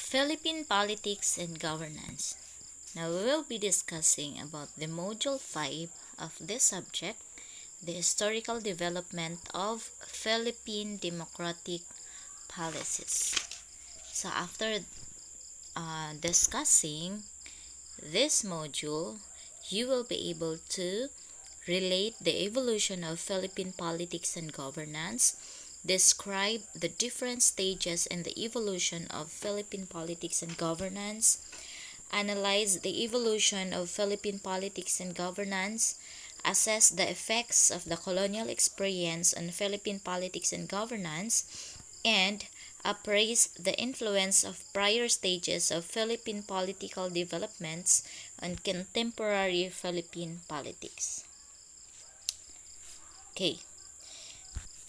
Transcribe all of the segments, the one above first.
Philippine politics and governance. Now we will be discussing about the module 5 of this subject, the historical development of Philippine democratic policies. So after discussing this module, you will be able to relate the evolution of Philippine politics and governance, describe the different stages in the evolution of Philippine politics and governance, analyze the evolution of Philippine politics and governance, assess the effects of the colonial experience on Philippine politics and governance, and appraise the influence of prior stages of Philippine political developments on contemporary Philippine politics. Okay,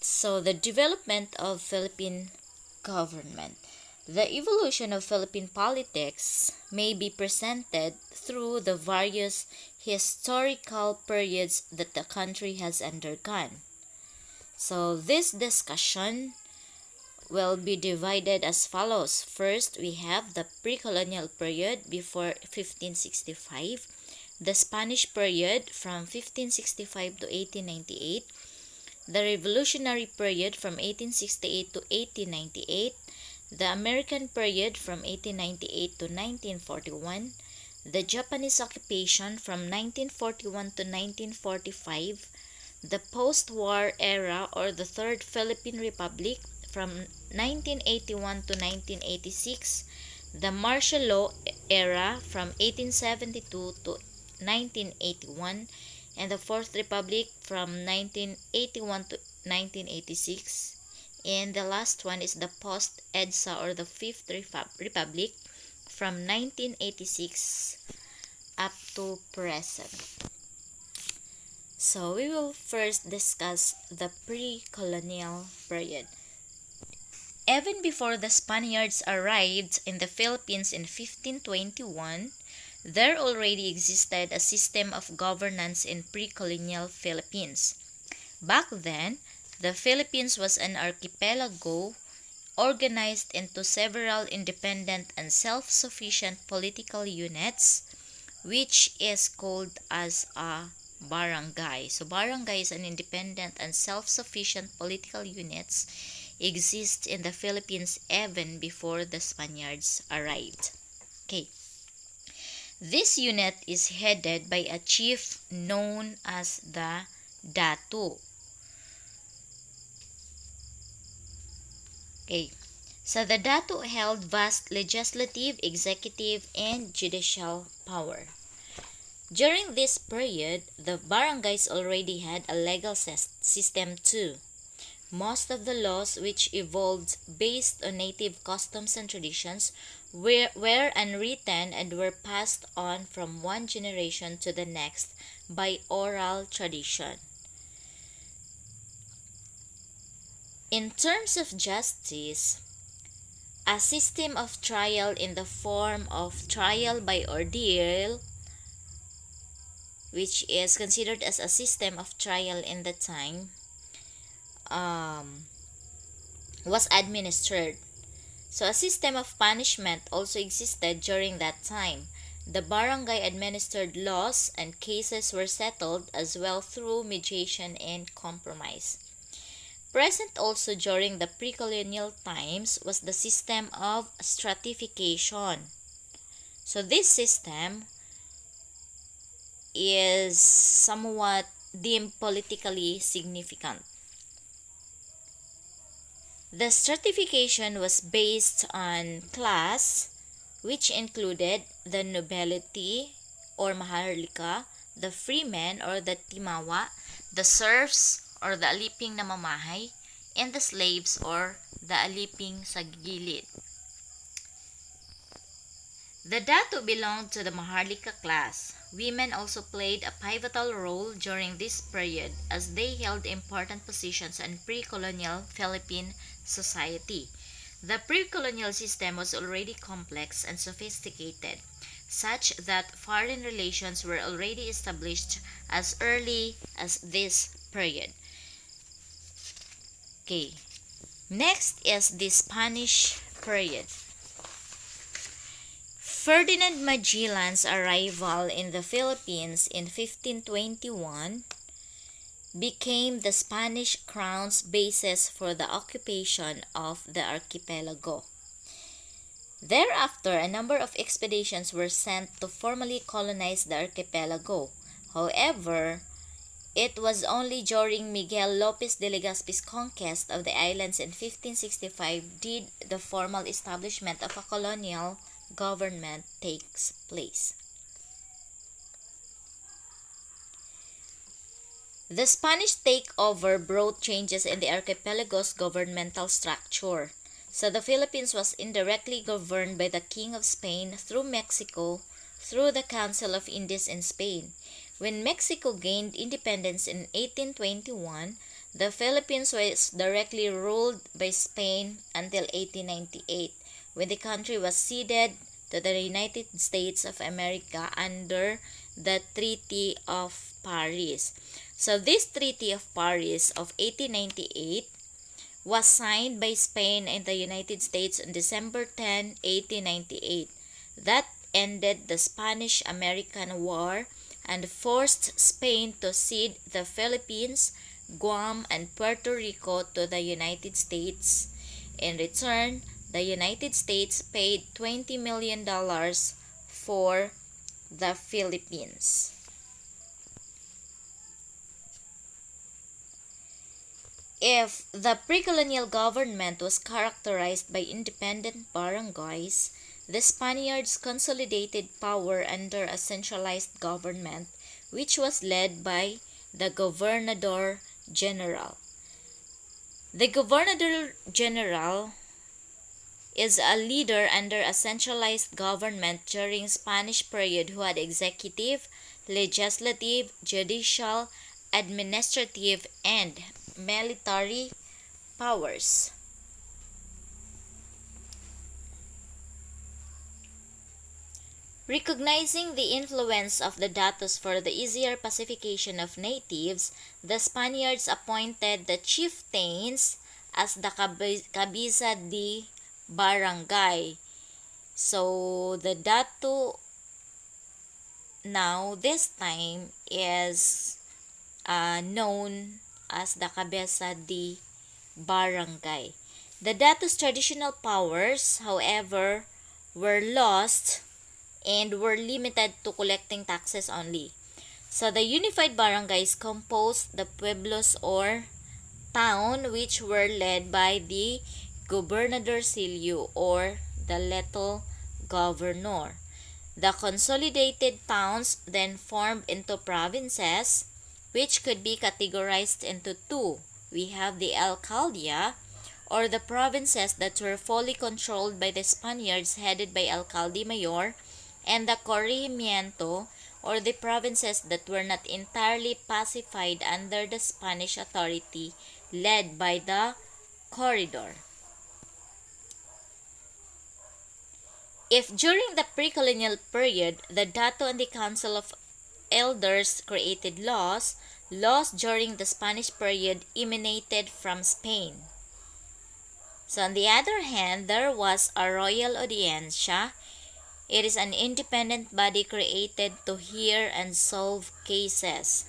so the development of Philippine government. The evolution of Philippine politics may be presented through the various historical periods that the country has undergone. So this discussion will be divided as follows. First, we have the pre-colonial period before 1565, the Spanish period from 1565 to 1898, the Revolutionary period from 1868 to 1898, the American period from 1898 to 1941, the Japanese occupation from 1941 to 1945, the post-war era or the Third Philippine Republic from 1981 to 1986, the martial law era from 1872 to 1981, and the Fourth Republic from 1981 to 1986. And the last one is the POST-EDSA or the Fifth Republic from 1986 up to present. So we will first discuss the pre-colonial period. Even before the Spaniards arrived in the Philippines in 1521, there already existed a system of governance in pre-colonial Philippines. Back then, the Philippines was an archipelago organized into several independent and self-sufficient political units, which is called as a barangay. So barangay is an independent and self-sufficient political units exist in the Philippines even before the Spaniards arrived. Okay. This unit is headed by a chief known as the Datu. Okay. So the Datu held vast legislative, executive, and judicial power. During this period, the barangays already had a legal system too. Most of the laws which evolved based on native customs and traditions were unwritten and were passed on from one generation to the next by oral tradition. In terms of justice, a system of trial in the form of trial by ordeal, which is considered as a system of trial in the time, was administered. So a system of punishment also existed during that time. The barangay administered laws and cases were settled as well through mediation and compromise. Present also during the pre-colonial times was the system of stratification. So this system is somewhat deemed politically significant. The stratification was based on class, which included the nobility or maharlika, the freemen or the timawa, the serfs or the aliping na mamahay, and the slaves or the aliping sa gilid. The Datu belonged to the maharlika class. Women also played a pivotal role during this period as they held important positions in pre-colonial Philippine society. The pre-colonial system was already complex and sophisticated, such that foreign relations were already established as early as this period. Okay, next is the Spanish period. Ferdinand Magellan's arrival in the Philippines in 1521 became the Spanish crown's basis for the occupation of the archipelago. Thereafter, a number of expeditions were sent to formally colonize the archipelago. However, it was only during Miguel Lopez de Legazpi's conquest of the islands in 1565 did the formal establishment of a colonial government takes place. The Spanish takeover brought changes in the archipelago's governmental structure. So the Philippines was indirectly governed by the King of Spain through Mexico through the Council of Indies in Spain. When Mexico gained independence in 1821, the Philippines was directly ruled by Spain until 1898, when the country was ceded to the United States of America under the Treaty of Paris. So this Treaty of Paris of 1898 was signed by Spain and the United States on December 10, 1898. That ended the Spanish-American War and forced Spain to cede the Philippines, Guam, and Puerto Rico to the United States. In return, the United States paid $20 million for the Philippines. If the pre-colonial government was characterized by independent barangays, the Spaniards consolidated power under a centralized government which was led by the Gobernador General. The Gobernador General is a leader under a centralized government during Spanish period who had executive, legislative, judicial, administrative, and military powers. Recognizing the influence of the datos for the easier pacification of natives, the Spaniards appointed the chieftains as the cabeza de barangay. So the dato now this time is known as the cabeza de barangay. The dato's traditional powers, however, were lost and were limited to collecting taxes only. So the unified barangays composed the pueblos or town which were led by the gobernadorcillo or the little governor. The consolidated towns then formed into provinces which could be categorized into two. We have the alcaldía, or the provinces that were fully controlled by the Spaniards headed by alcalde mayor, and the corregimiento, or the provinces that were not entirely pacified under the Spanish authority led by the corregidor. If during the pre-colonial period, the dato and the Council of Elders created laws during the Spanish period emanated from Spain. So on the other hand, there was a royal audiencia. It is an independent body created to hear and solve cases.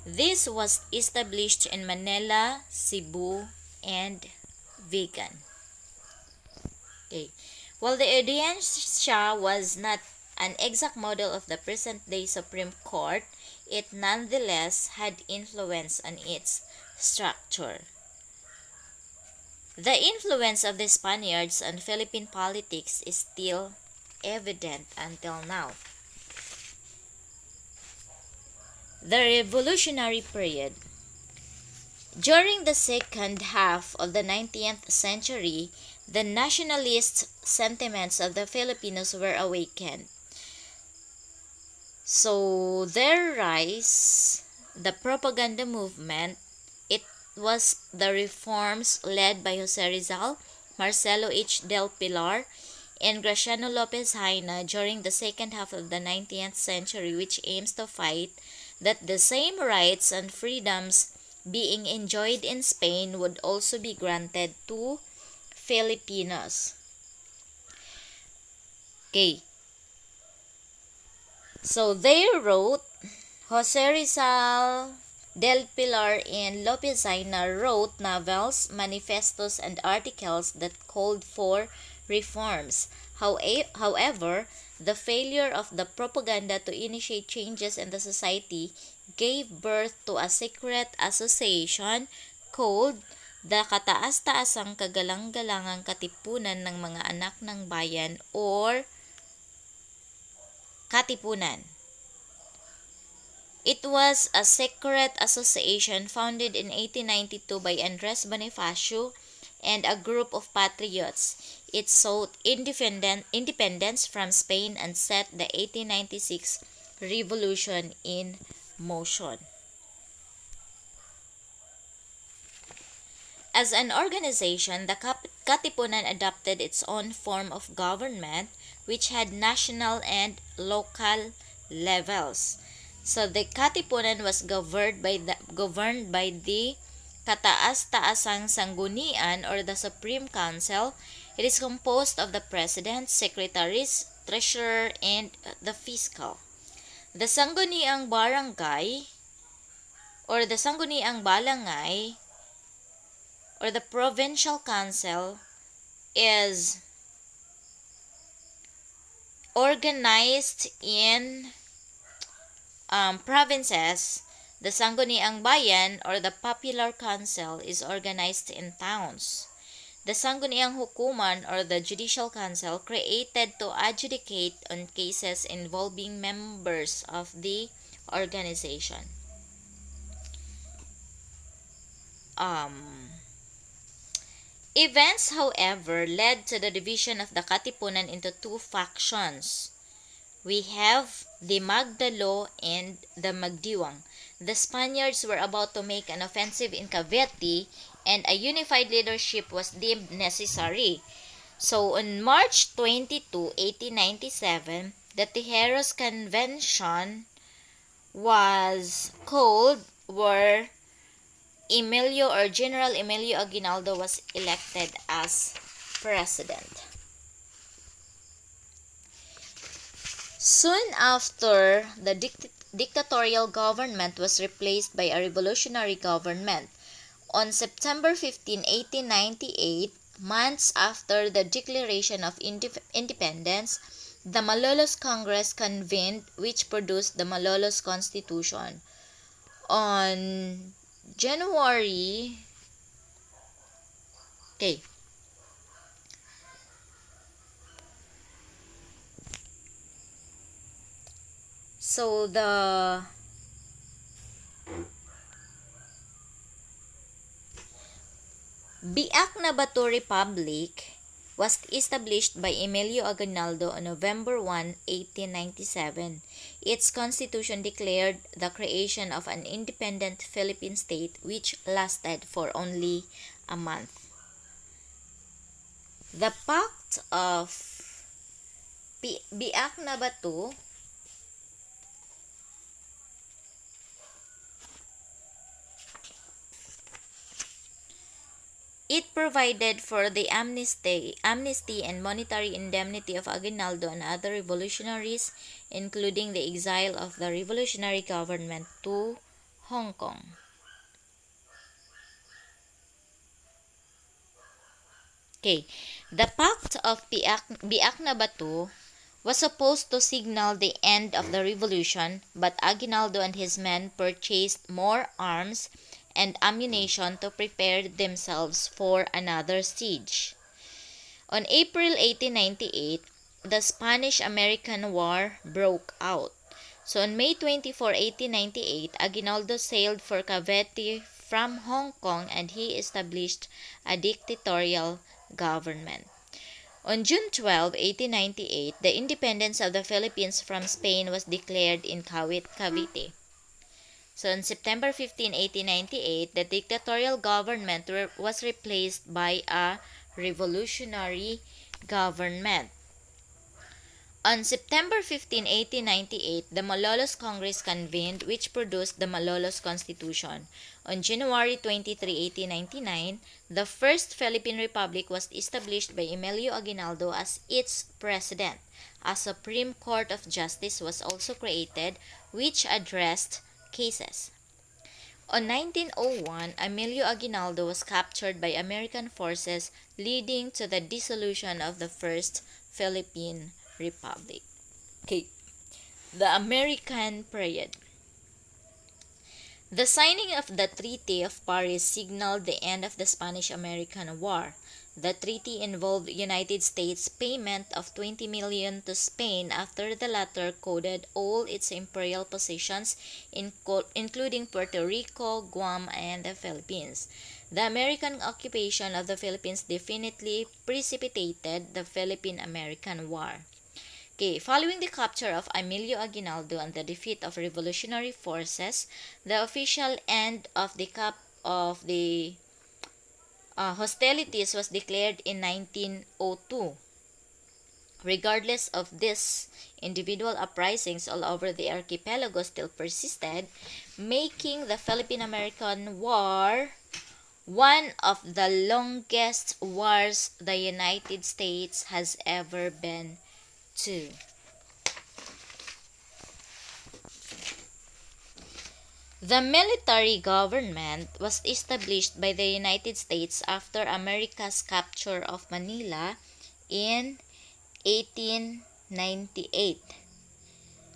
This was established in Manila, Cebu, and Vigan. Okay. While the audiencia was not an exact model of the present-day Supreme Court, it nonetheless had influence on its structure. The influence of the Spaniards on Philippine politics is still evident until now. The Revolutionary Period. During the second half of the 19th century, the nationalist sentiments of the Filipinos were awakened. So their rise, the propaganda movement, it was the reforms led by Jose Rizal, Marcelo H. del Pilar, and Graciano Lopez Haina during the second half of the 19th century, which aims to fight that the same rights and freedoms being enjoyed in Spain would also be granted to Filipinos. Okay. So they wrote, Jose Rizal del Pilar and Lopezina wrote novels, manifestos, and articles that called for reforms. However, the failure of the propaganda to initiate changes in the society gave birth to a secret association called the Kataas-Taasang Kagalang-galangang Katipunan ng mga Anak ng Bayan or Katipunan. It was a secret association founded in 1892 by Andres Bonifacio and a group of patriots. It sought independence from Spain and set the 1896 revolution in motion. As an organization, the Katipunan adopted its own form of government, which had national and local levels. So the Katipunan was governed by the Kataas-Taasang Sanggunian or the Supreme Council. It is composed of the President, Secretaries, Treasurer, and the Fiscal. The Sangguniang Barangay or the Sangguniang Balangay or the Provincial Council is organized in provinces. The Sangguniang Bayan or the Popular Council is organized in towns. The Sangguniang Hukuman or the Judicial Council created to adjudicate on cases involving members of the organization. Events, however, led to the division of the Katipunan into two factions. We have the Magdalo and the Magdiwang. The Spaniards were about to make an offensive in Cavite and a unified leadership was deemed necessary. So on March 22, 1897, the Tijeros Convention was called where General Emilio Aguinaldo was elected as president. Soon after, the dictatorial government was replaced by a revolutionary government. On September 15, 1898, months after the Declaration of Independence, the Malolos Congress convened, which produced the Malolos Constitution. On January, so the Biak na Bato Republic was established by Emilio Aguinaldo on November 1, 1897. Its constitution declared the creation of an independent Philippine state which lasted for only a month. The Pact of Biak na Bato it provided for the amnesty and monetary indemnity of Aguinaldo and other revolutionaries, including the exile of the revolutionary government to Hong Kong. The Pact of Biak na Bato was supposed to signal the end of the revolution, but Aguinaldo and his men purchased more arms and ammunition to prepare themselves for another siege. On April 1898, the Spanish-American War broke out. So on May 24, 1898, Aguinaldo sailed for Cavite from Hong Kong and he established a dictatorial government. On June 12, 1898, the independence of the Philippines from Spain was declared in Cavite. So on September 15, 1898, the dictatorial government was replaced by a revolutionary government. On September 15, 1898, the Malolos Congress convened, which produced the Malolos Constitution. On January 23, 1899, the First Philippine Republic was established by Emilio Aguinaldo as its president. A Supreme Court of Justice was also created, which addressed cases. On 1901, Emilio Aguinaldo was captured by American forces, leading to the dissolution of the First Philippine Republic. Okay. The American period. The signing of the Treaty of Paris signaled the end of the Spanish-American War. The treaty involved United States payment of $20 million to Spain after the latter ceded all its imperial possessions, including Puerto Rico, Guam, and the Philippines. The American occupation of the Philippines definitely precipitated the Philippine-American War. Okay, following the capture of Emilio Aguinaldo and the defeat of revolutionary forces, the official end of the hostilities was declared in 1902. Regardless of this, individual uprisings all over the archipelago still persisted, making the Philippine-American War one of the longest wars the United States has ever been to. The military government was established by the United States after America's capture of Manila in 1898.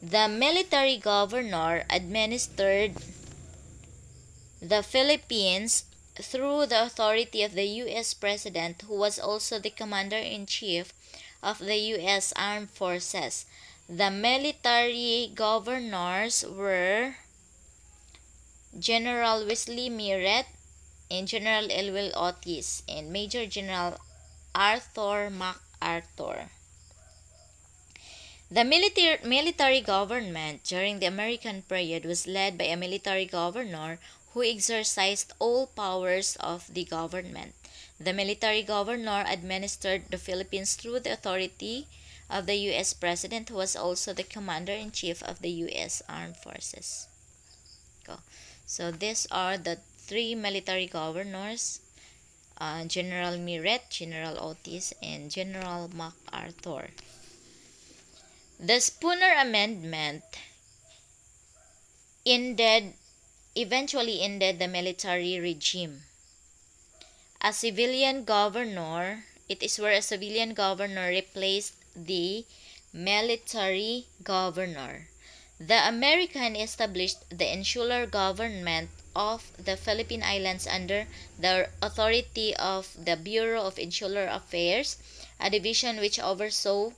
The military governor administered the Philippines through the authority of the U.S. President, who was also the commander-in-chief of the U.S. Armed Forces. The military governors were General Wesley Mirret and General Elwell Otis and Major General Arthur MacArthur. The military government during the American period was led by a military governor who exercised all powers of the government. The military governor administered the Philippines through the authority of the U.S. President, who was also the commander-in-chief of the U.S. Armed Forces. So these are the three military governors, General Mirret, General Otis, and General MacArthur. The Spooner Amendment eventually ended the military regime. It is where a civilian governor replaced the military governor. The American established the insular government of the Philippine Islands under the authority of the Bureau of Insular Affairs, a division which oversaw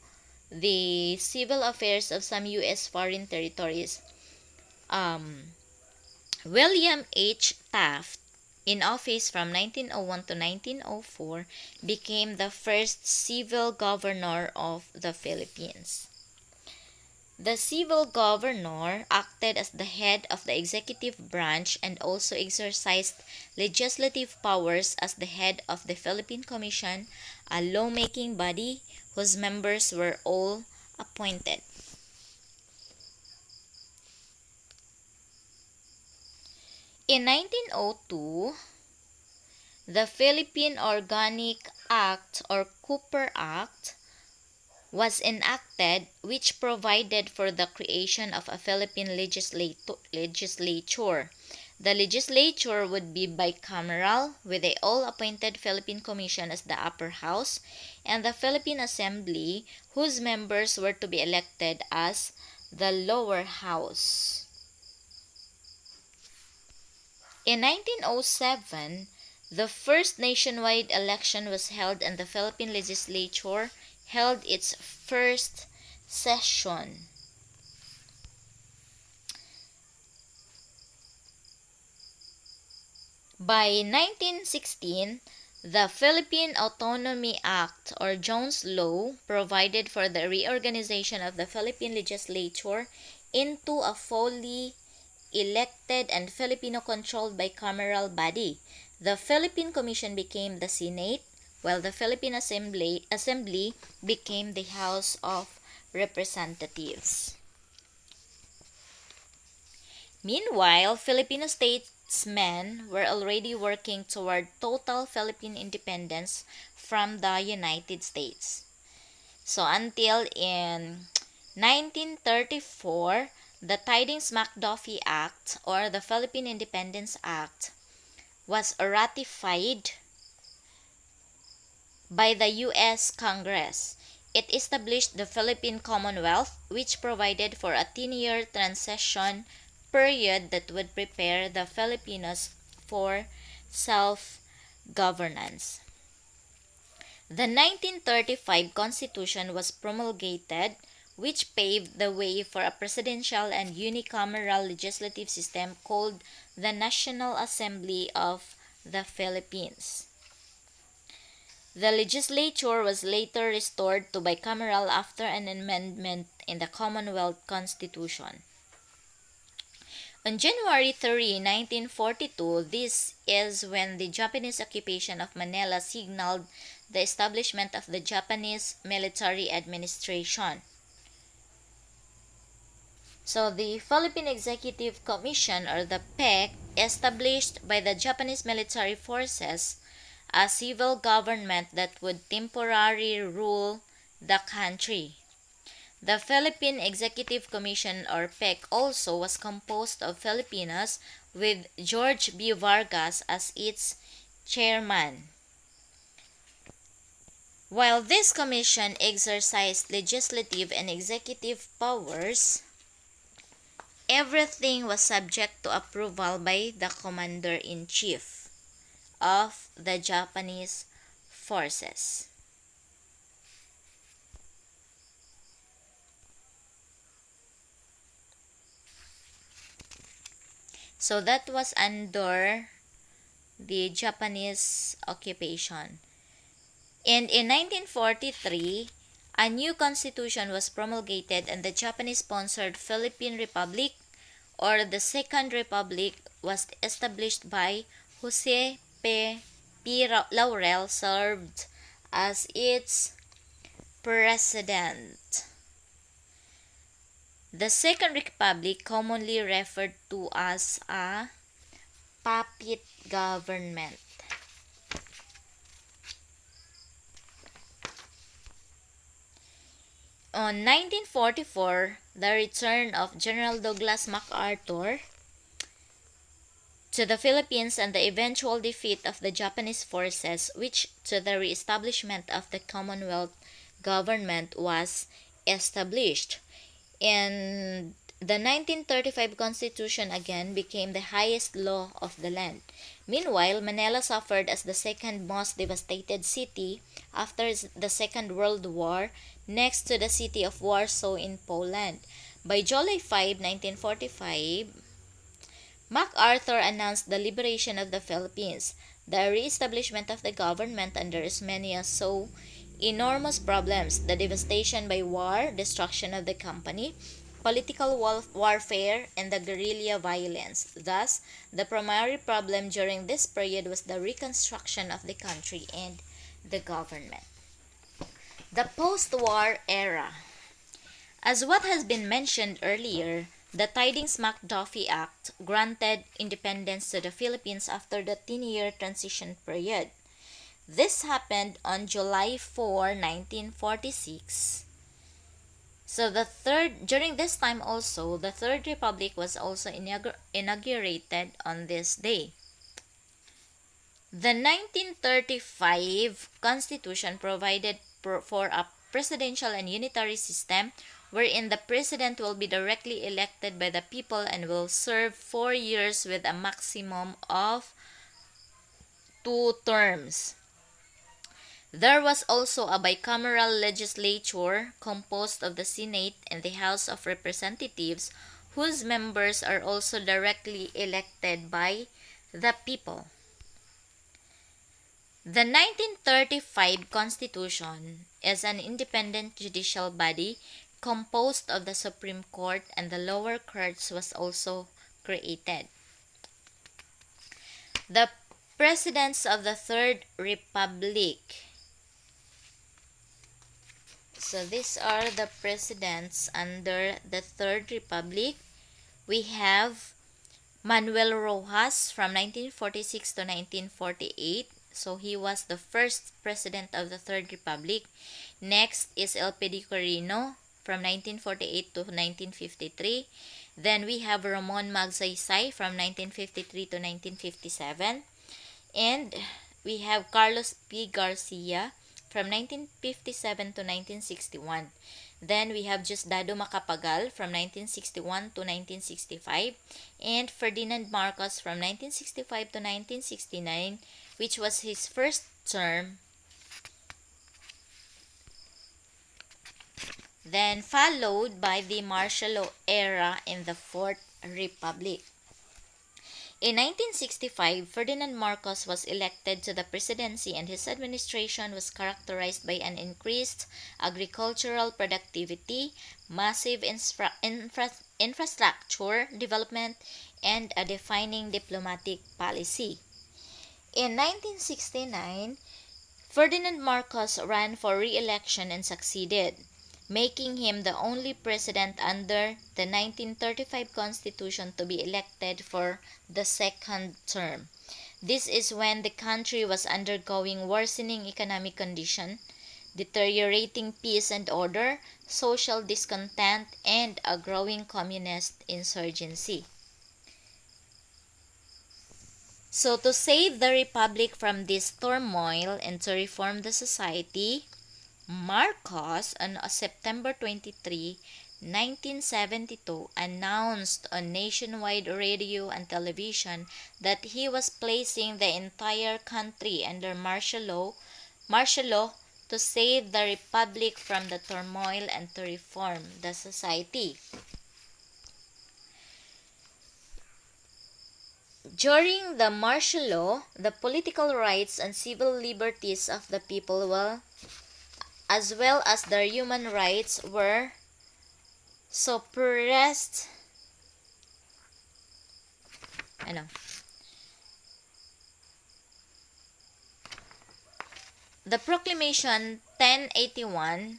the civil affairs of some U.S. foreign territories. William H. Taft, in office from 1901 to 1904, became the first civil governor of the Philippines. The civil governor acted as the head of the executive branch and also exercised legislative powers as the head of the Philippine Commission, a lawmaking body whose members were all appointed. In 1902, the Philippine Organic Act or Cooper Act was enacted, which provided for the creation of a Philippine legislature. The legislature would be bicameral, with the all-appointed Philippine Commission as the upper house, and the Philippine Assembly, whose members were to be elected as the lower house. In 1907, the first nationwide election was held and the Philippine legislature held its first session. By 1916, the Philippine Autonomy Act or Jones Law provided for the reorganization of the Philippine legislature into a fully elected and Filipino-controlled bicameral body. The Philippine Commission became the Senate, while the Philippine Assembly became the House of representatives. Meanwhile, Filipino statesmen were already working toward total Philippine independence from the United States. So until in 1934, the Tidings-McDuffie Act or the Philippine Independence Act was ratified by the U.S. Congress. It established the Philippine Commonwealth, which provided for a 10-year transition period that would prepare the Filipinos for self-governance. The 1935 Constitution was promulgated, which paved the way for a presidential and unicameral legislative system called the National Assembly of the Philippines. The legislature was later restored to bicameral after an amendment in the Commonwealth Constitution. On January 3, 1942, this is when the Japanese occupation of Manila signaled the establishment of the Japanese Military Administration. So the Philippine Executive Commission or the PEC, established by the Japanese military forces, a civil government that would temporarily rule the country. The Philippine Executive Commission or PEC also was composed of Filipinos with George B. Vargas as its chairman. While this commission exercised legislative and executive powers, everything was subject to approval by the Commander-in-Chief of the Japanese forces. So that was under the Japanese occupation. And in 1943, a new constitution was promulgated and the Japanese-sponsored Philippine Republic or the Second Republic was established by Jose P. Laurel served as its president. The Second Republic, commonly referred to as a puppet government. On 1944, the return of General Douglas MacArthur to the Philippines and the eventual defeat of the Japanese forces, which to the re-establishment of the Commonwealth government was established. And the 1935 Constitution again became the highest law of the land. Meanwhile, Manila suffered as the second most devastated city after the Second World War, next to the city of Warsaw in Poland. By July 5, 1945, MacArthur announced the liberation of the Philippines. The re-establishment of the government under Osmania saw enormous problems: the devastation by war, destruction of the company, political warfare, and the guerrilla violence. Thus, the primary problem during this period was the reconstruction of the country and the government. The post-war era. As what has been mentioned earlier, the Tidings-McDuffie Act granted independence to the Philippines after the 10-year transition period. This happened on July 4, 1946. So during this time also, the Third Republic was also inaugurated on this day. The 1935 Constitution provided for a presidential and unitary system wherein the president will be directly elected by the people and will serve 4 years with a maximum of 2 terms. There was also a bicameral legislature composed of the Senate and the House of Representatives, whose members are also directly elected by the people. The 1935 Constitution is an independent judicial body composed of the Supreme Court, and the lower courts was also created. The presidents of the Third Republic So these are the presidents under the Third Republic. We have Manuel Rojas from 1946 to 1948. So he was the first president of the Third Republic. Next is Elpidio Quirino from 1948 to 1953. Then we have Ramon Magsaysay from 1953 to 1957. And we have Carlos P. Garcia from 1957 to 1961. Then we have Diosdado Macapagal from 1961 to 1965 and Ferdinand Marcos from 1965 to 1969, which was his first term. Then followed by the martial law era in the Fourth Republic. In 1965, Ferdinand Marcos was elected to the presidency and his administration was characterized by an increased agricultural productivity, massive infrastructure development, and a defining diplomatic policy. In 1969, Ferdinand Marcos ran for re-election and succeeded, making him the only president under the 1935 Constitution to be elected for the second term. This is when the country was undergoing worsening economic condition, deteriorating peace and order, social discontent, and a growing communist insurgency. So to save the republic from this turmoil and to reform the society, Marcos on September 23, 1972 announced on nationwide radio and television that he was placing the entire country under martial law to save the republic from the turmoil and to reform the society. During the martial law, the political rights and civil liberties of the people as well as their human rights were suppressed. The Proclamation 1081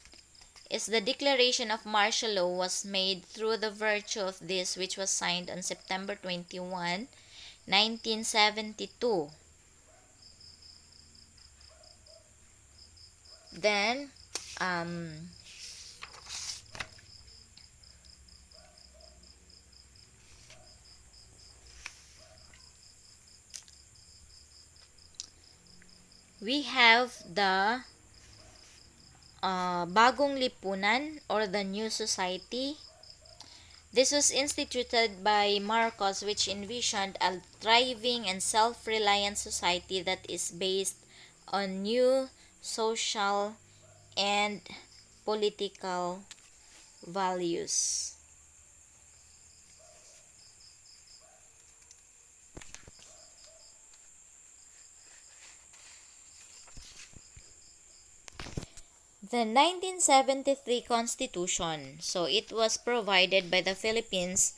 is the declaration of martial law was made through the virtue of this, which was signed on September 21, 1972. Then we have the Bagong Lipunan or the New Society. This was instituted by Marcos, which envisioned a thriving and self-reliant society that is based on new social and political values. The 1973 Constitution. So it was provided by the Philippines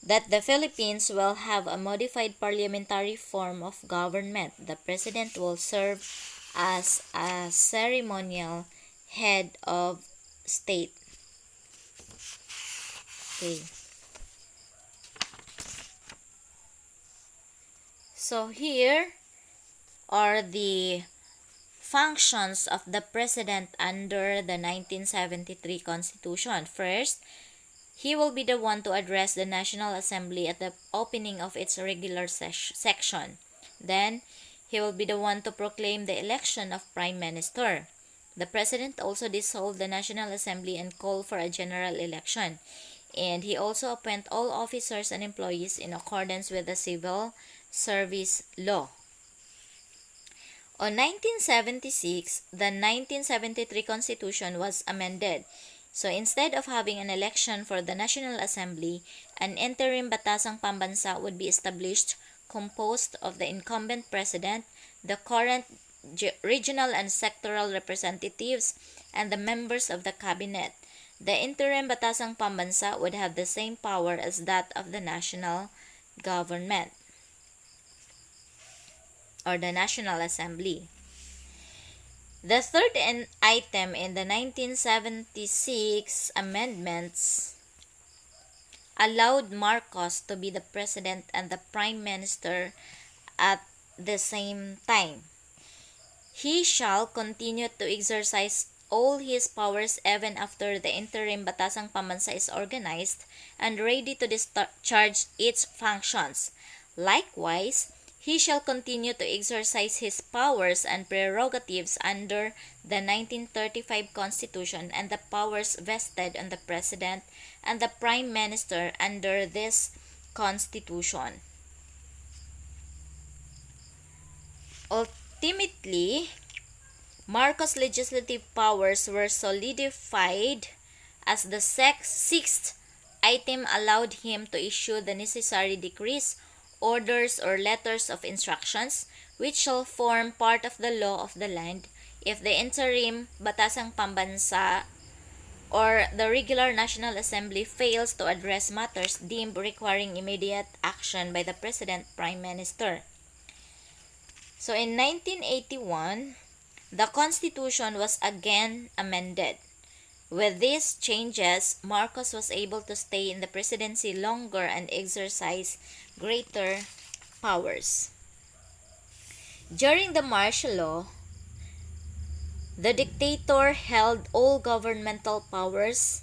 that the Philippines will have a modified parliamentary form of government. The president will serve as a ceremonial head of state. Okay. So here are the functions of the president under the 1973 Constitution. First, he will be the one to address the National Assembly at the opening of its regular session. Then, he will be the one to proclaim the election of Prime Minister. The President also dissolved the National Assembly and called for a general election. And he also appointed all officers and employees in accordance with the Civil Service Law. On 1976, the 1973 Constitution was amended. So instead of having an election for the National Assembly, an interim batasang pambansa would be established composed of the incumbent president, the current regional and sectoral representatives, and the members of the cabinet. The interim batasang pambansa would have the same power as that of the national government or the National Assembly. The third item in the 1976 amendments allowed Marcos to be the president and the prime minister at the same time. He shall continue to exercise all his powers even after the interim Batasang Pambansa is organized and ready to discharge its functions. Likewise, he shall continue to exercise his powers and prerogatives under the 1935 Constitution and the powers vested on the President and the Prime Minister under this Constitution. Ultimately, Marcos' legislative powers were solidified as the sixth item allowed him to issue the necessary decrees, orders, or letters of instructions which shall form part of the law of the land if the interim Batasang Pambansa or the regular National Assembly fails to address matters deemed requiring immediate action by the President Prime Minister. So in 1981, the Constitution was again amended. With these changes, Marcos was able to stay in the presidency longer and exercise greater powers. During the martial law, the dictator held all governmental powers,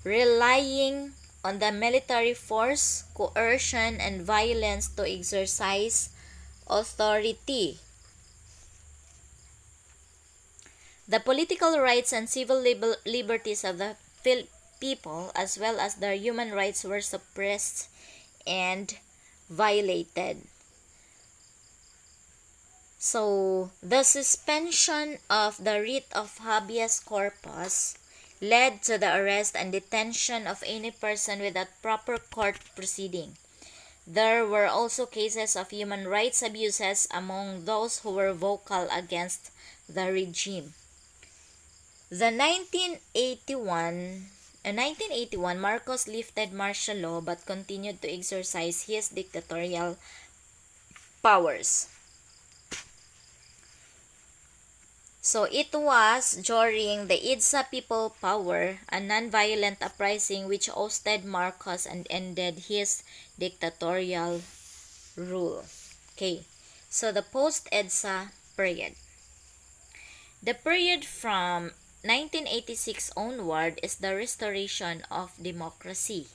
relying on the military force, coercion, and violence to exercise authority. The political rights and civil liberties of the people, as well as their human rights, were suppressed and violated. So, the suspension of the writ of habeas corpus led to the arrest and detention of any person without proper court proceeding. There were also cases of human rights abuses among those who were vocal against the regime. In 1981, Marcos lifted martial law but continued to exercise his dictatorial powers. So it was during the EDSA People Power, a non-violent uprising which ousted Marcos and ended his dictatorial rule. Okay, so the post-EDSA period. The period from 1986 onward is the restoration of democracy.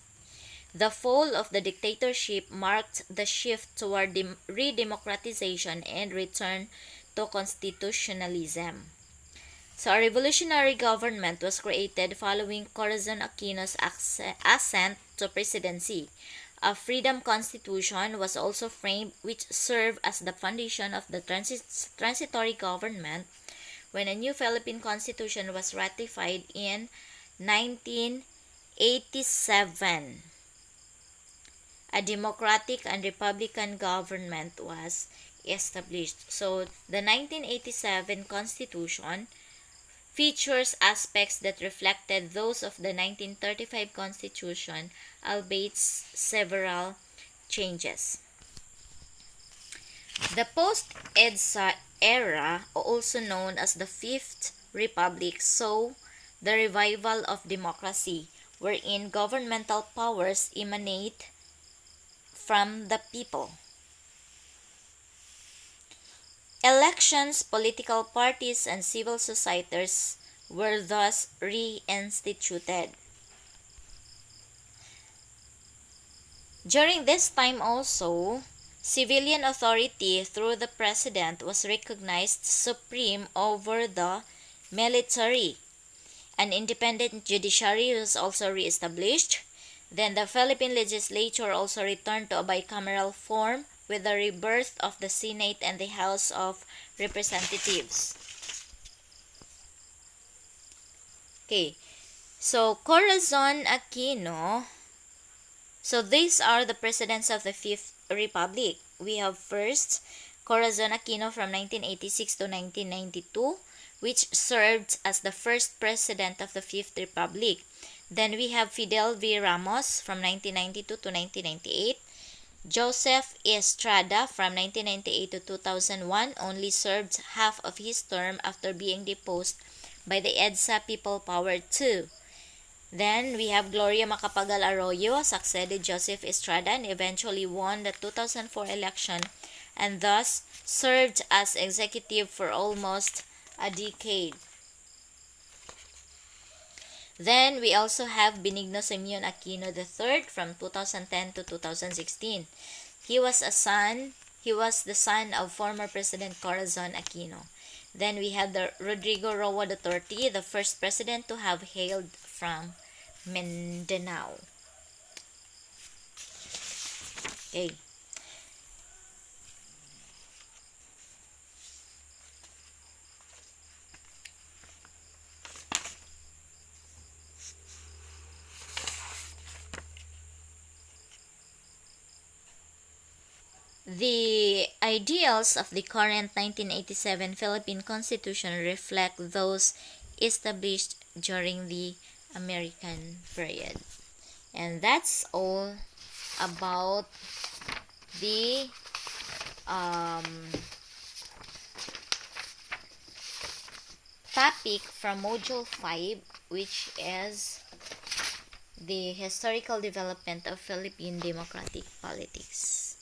The fall of the dictatorship marked the shift toward redemocratization and return to constitutionalism. So a revolutionary government was created following Corazon Aquino's ascent to presidency. A freedom constitution was also framed which served as the foundation of the transitory government when a new Philippine Constitution was ratified in 1987. A democratic and republican government was established. So, the 1987 Constitution features aspects that reflected those of the 1935 Constitution, albeit several changes. The post-EDSA era, also known as the Fifth Republic, saw the revival of democracy, wherein governmental powers emanate from the people. Elections, political parties, and civil societies were thus reinstituted. During this time also, civilian authority through the president was recognized supreme over the military. An independent judiciary was also reestablished. Then the Philippine legislature also returned to a bicameral form with the rebirth of the Senate and the House of Representatives. Okay, so Corazon Aquino. So these are the presidents of the Fifth Republic. We have first Corazon Aquino from 1986 to 1992, which served as the first president of the Fifth Republic. Then we have Fidel V. Ramos from 1992 to 1998. Joseph Estrada from 1998 to 2001 only served half of his term after being deposed by the EDSA People Power II. Then we have Gloria Macapagal Arroyo succeeded Joseph Estrada and eventually won the 2004 election and thus served as executive for almost a decade. Then we also have Benigno Simeon Aquino III from 2010 to 2016. He was the son of former President Corazon Aquino. Then we have the Rodrigo Roa Duterte, the first president to have hailed from Mindanao. Okay. The ideals of the current 1987 Philippine Constitution reflect those established during the American period. And that's all about the topic from Module 5, which is the historical development of Philippine democratic politics.